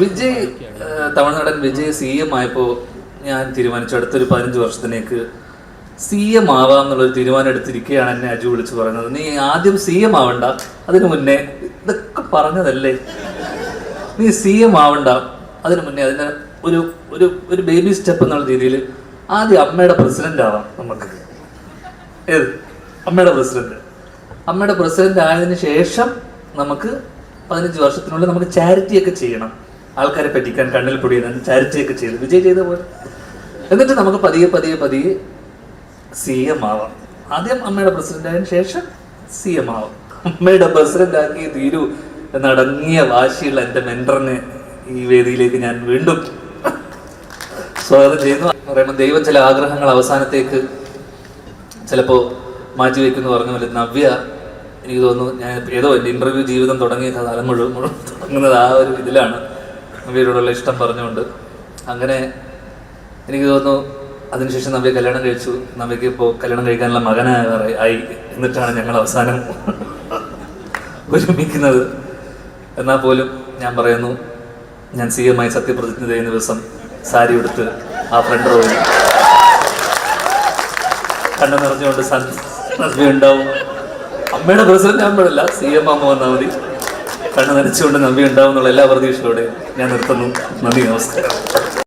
Vijay തമിഴ്നാടൻ Vijay CM ആയപ്പോൾ ഞാൻ തീരുമാനിച്ചു അടുത്തൊരു 15 വർഷത്തിലേക്ക് CM ആവാം എന്നുള്ളൊരു തീരുമാനം എടുത്തിരിക്കുകയാണ്. എന്നെ അജു വിളിച്ച് പറയുന്നത്, നീ ആദ്യം CM ആവണ്ട, അതിനു മുന്നേ ഇതൊക്കെ പറഞ്ഞതല്ലേ, നീ CM ആവണ്ട, അതിനു മുന്നേ അതിന് ഒരു ഒരു ഒരു ബേബി സ്റ്റെപ്പ് എന്നുള്ള രീതിയിൽ ആദ്യം അമ്മയുടെ പ്രസിഡന്റ് ആവാം നമുക്ക്. ഏത് അമ്മയുടെ പ്രസിഡന്റ് ആയതിനു ശേഷം നമുക്ക് 15 വർഷത്തിനുള്ളിൽ നമുക്ക് ചാരിറ്റിയൊക്കെ ചെയ്യണം, ആൾക്കാരെ പറ്റിക്കാൻ കണ്ണിൽ പൊടിയാൻ ചാരിറ്റിയൊക്കെ ചെയ്ത് വിജയ് ചെയ്ത പോലെ. എന്നിട്ട് നമുക്ക് പതിയെ CM ആവാം. ആദ്യം അമ്മയുടെ പ്രസിഡന്റ് ആയതിനു ശേഷം CM ആവാം. അമ്മയുടെ പ്രസിഡന്റ് ആക്കി തീരൂ എന്നടങ്ങിയ വാശിയുള്ള എൻ്റെ മെന്ററിനെ ഈ വേദിയിലേക്ക് ഞാൻ വീണ്ടും സ്വാഗതം ചെയ്യുന്നു. പറയുമ്പോൾ ദൈവം ചില ആഗ്രഹങ്ങൾ അവസാനത്തേക്ക് ചിലപ്പോൾ മാറ്റിവെക്കുന്നു പറഞ്ഞ പോലെ നവ്യ, എനിക്ക് തോന്നുന്നു ഞാൻ ഏതോ എൻ്റെ ഇൻ്റർവ്യൂ ജീവിതം തുടങ്ങിയ കാലം മുഴുവൻ തുടങ്ങുന്നത് ആ ഒരു ഇതിലാണ്, നവ്യയോടുള്ള ഇഷ്ടം പറഞ്ഞുകൊണ്ട്. അങ്ങനെ എനിക്ക് തോന്നുന്നു അതിനുശേഷം നവ്യ കല്യാണം കഴിച്ചു. നവ്യക്ക് ഇപ്പോൾ കല്യാണം കഴിക്കാനുള്ള മകനായി എന്നിട്ടാണ് ഞങ്ങൾ അവസാനം ഒരുമിക്കുന്നത്. എന്നാൽ പോലും ഞാൻ പറയുന്നു, ഞാൻ CM ആയി സത്യപ്രതിജ്ഞ ചെയ്യുന്ന ദിവസം സാരി എടുത്ത് ആ ഫ്രണ്ട് റോയിൽ കണ്ണു നിറഞ്ഞുകൊണ്ട് നവ്യ ഉണ്ടാവും. അമ്മയുടെ പ്രസിഡന്റ് ആകുമ്പോഴല്ല, CM ആകുമ്പോൾ വന്നാൽ മതി, കണ്ണു നനച്ചുകൊണ്ട് നവ്യ ഉണ്ടാവും എന്നുള്ള എല്ലാ പ്രതീക്ഷയോടെ ഞാൻ നിർത്തുന്നു. നന്ദി, നമസ്കാരം.